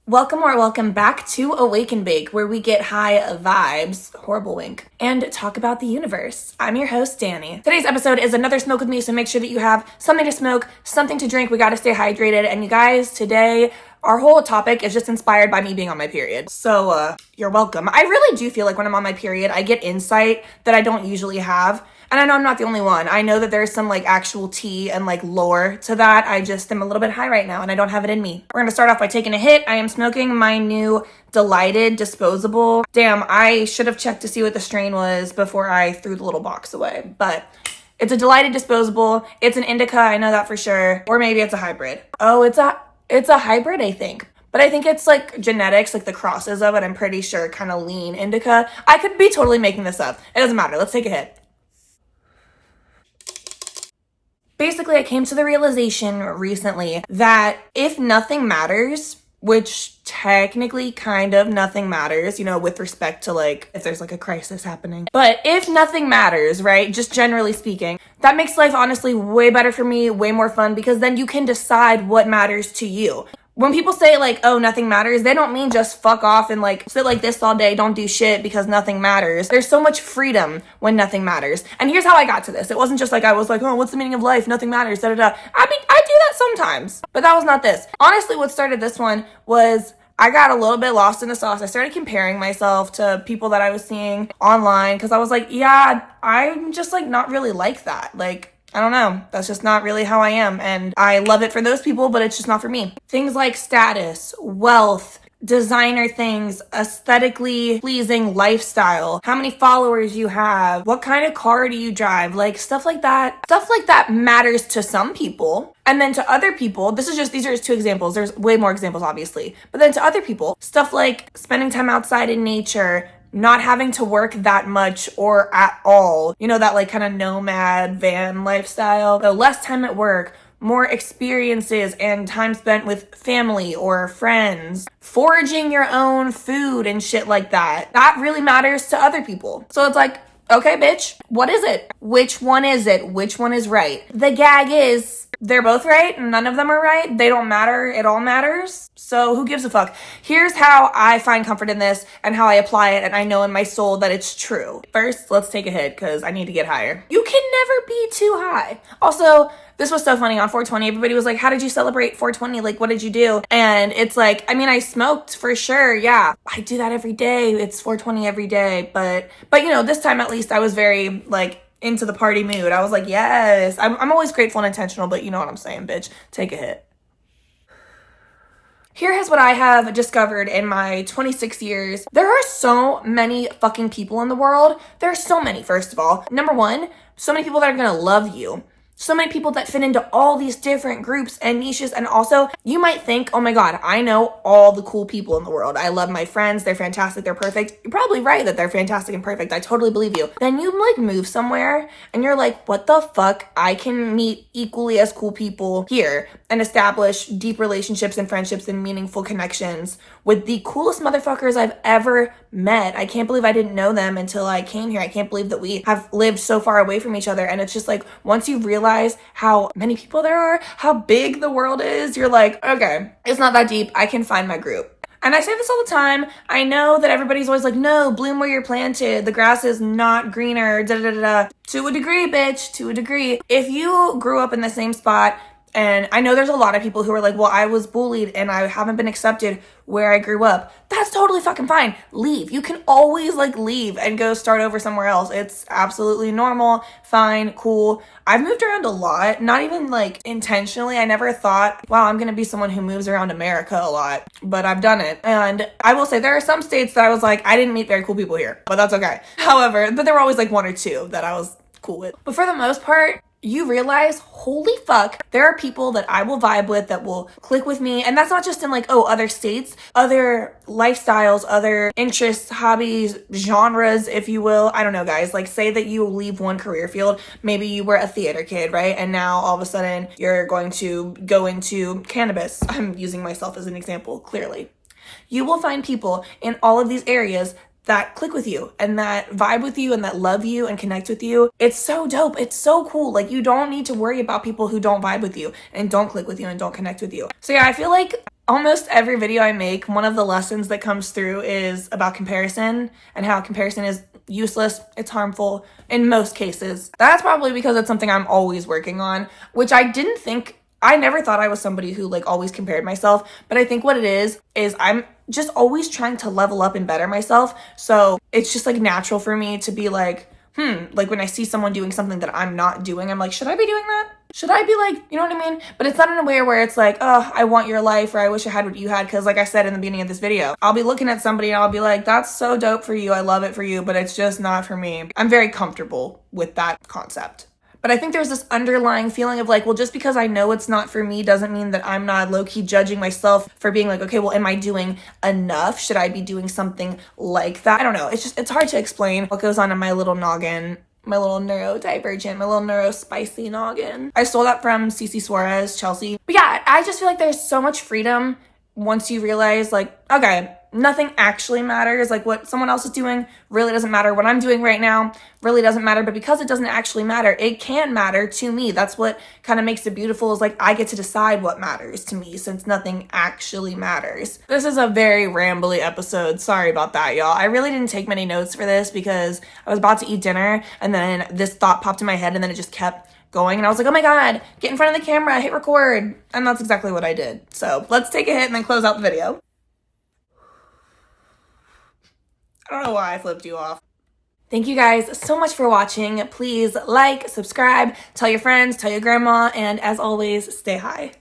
Welcome back to Awake and Bake, where we get high vibes, horrible wink, and talk about the universe. I'm your host, Danny. Today's episode is another smoke with me, so make sure that you have something to smoke, something to drink. We gotta stay hydrated. And you guys, today, our whole topic is just inspired by me being on my period. So, you're welcome. I really do feel like when I'm on my period, I get insight that I don't usually have. And I know I'm not the only one. I know that there's some actual tea and lore to that. I just am a little bit high right now and I don't have it in me. We're gonna start off by taking a hit. I am smoking my new Delighted disposable. Damn, I should have checked to see what the strain was before I threw the little box away. But it's a Delighted disposable. It's an indica, I know that for sure. Or maybe it's a hybrid. Oh, it's a hybrid, I think. But I think it's genetics, the crosses of it, I'm pretty sure, kind of lean indica. I could be totally making this up. It doesn't matter. Let's take a hit. Basically, I came to the realization recently that if nothing matters, which technically kind of nothing matters, with respect to if there's a crisis happening. But if nothing matters, right, just generally speaking, that makes life honestly way better for me, way more fun, because then you can decide what matters to you. When people say oh, nothing matters, they don't mean just fuck off and sit like this all day, don't do shit because nothing matters. There's so much freedom when nothing matters. And here's how I got to this. It wasn't just I was oh, what's the meaning of life? Nothing matters, da da da. I mean, I do that sometimes, but that was not this. Honestly, what started this one was I got a little bit lost in the sauce. I started comparing myself to people that I was seeing online because I was yeah, I'm just not really like that. I don't know. That's just not really how I am. And I love it for those people, but it's just not for me. Things like status, wealth, designer things, aesthetically pleasing lifestyle, how many followers you have, what kind of car do you drive, stuff like that. Stuff like that matters to some people. And then to other people, these are just two examples. There's way more examples, obviously. But then to other people, stuff like spending time outside in nature, not having to work that much or at all. That kind of nomad van lifestyle. So less time at work, more experiences and time spent with family or friends, foraging your own food and shit like that. That really matters to other people. So it's okay, bitch, what is it? Which one is it? Which one is right? The gag is they're both right. None of them are right. They don't matter. It all matters. So who gives a fuck? Here's how I find comfort in this and how I apply it, and I know in my soul that it's true. First, let's take a hit because I need to get higher. You can never be too high. Also, this was so funny on 420. Everybody was how did you celebrate 420? What did you do? And it's I smoked for sure. Yeah, I do that every day. It's 420 every day. But this time at least I was very into the party mood. I was yes. I'm always grateful and intentional, but you know what I'm saying, bitch. Take a hit. Here is what I have discovered in my 26 years. There are so many fucking people in the world. There are so many, first of all. Number one, so many people that are gonna love you. So many people that fit into all these different groups and niches. And also, you might think, oh my God, I know all the cool people in the world. I love my friends. They're fantastic. They're perfect. You're probably right that they're fantastic and perfect. I totally believe you. Then you move somewhere and you're what the fuck? I can meet equally as cool people here and establish deep relationships and friendships and meaningful connections with the coolest motherfuckers I've ever met. I can't believe I didn't know them until I came here. I can't believe that we have lived so far away from each other. And it's just once you realize how many people there are, how big the world is, you're okay, it's not that deep. I can find my group. And I say this all the time. I know that everybody's always no, bloom where you're planted. The grass is not greener, da da da da. To a degree, bitch, to a degree. If you grew up in the same spot, and I know there's a lot of people who are well, I was bullied and I haven't been accepted where I grew up. That's totally fucking fine. Leave. You can always leave and go start over somewhere else. It's absolutely normal, fine, cool. I've moved around a lot, not even intentionally. I never thought, wow, I'm gonna be someone who moves around America a lot, but I've done it. And I will say there are some states that I was I didn't meet very cool people here, but that's okay. However, but there were always one or two that I was cool with. But for the most part, you realize, holy fuck, there are people that I will vibe with, that will click with me. And that's not just in other states, other lifestyles, other interests, hobbies, genres, if you will. I don't know, guys. Say that you leave one career field. Maybe you were a theater kid, right? And now all of a sudden you're going to go into cannabis. I'm using myself as an example, clearly. You will find people in all of these areas that click with you and that vibe with you and that love you and connect with you. It's so dope. It's so cool. You don't need to worry about people who don't vibe with you and don't click with you and don't connect with you. So yeah, I feel Almost every video I make, one of the lessons that comes through is about comparison and how comparison is useless, it's harmful in most cases. That's probably because it's something I'm always working on, which I never thought I was somebody who like always compared myself, but I think what it is I'm just always trying to level up and better myself. So it's just like natural for me to be like, like when I see someone doing something that I'm not doing, I'm like, should I be doing that? Should I be like, you know what I mean? But it's not in a way where it's like, oh, I want your life, or I wish I had what you had. Cause like I said in the beginning of this video, I'll be looking at somebody and I'll be like, that's so dope for you. I love it for you, but it's just not for me. I'm very comfortable with that concept. But I think there's this underlying feeling of like, well, just because I know it's not for me doesn't mean that I'm not low-key judging myself for being like, okay, well, am I doing enough? Should I be doing something like that? I don't know. It's hard to explain what goes on in my little noggin, my little neurodivergent, my little neurospicy noggin. I stole that from Cece Suarez, Chelsea. But yeah, I just feel like there's so much freedom once you realize like, okay, nothing actually matters. Like what someone else is doing really doesn't matter. What I'm doing right now really doesn't matter. But because it doesn't actually matter, it can matter to me. That's what kind of makes it beautiful, is like I get to decide what matters to me since nothing actually matters. This is a very rambly episode. Sorry about that, y'all. I really didn't take many notes for this because I was about to eat dinner and then this thought popped in my head and then it just kept going and I was like, oh my God, get in front of the camera, hit record. And that's exactly what I did. So let's take a hit and then close out the video. I don't know why I flipped you off. Thank you guys so much for watching. Please like, subscribe, tell your friends, tell your grandma, and as always, stay high.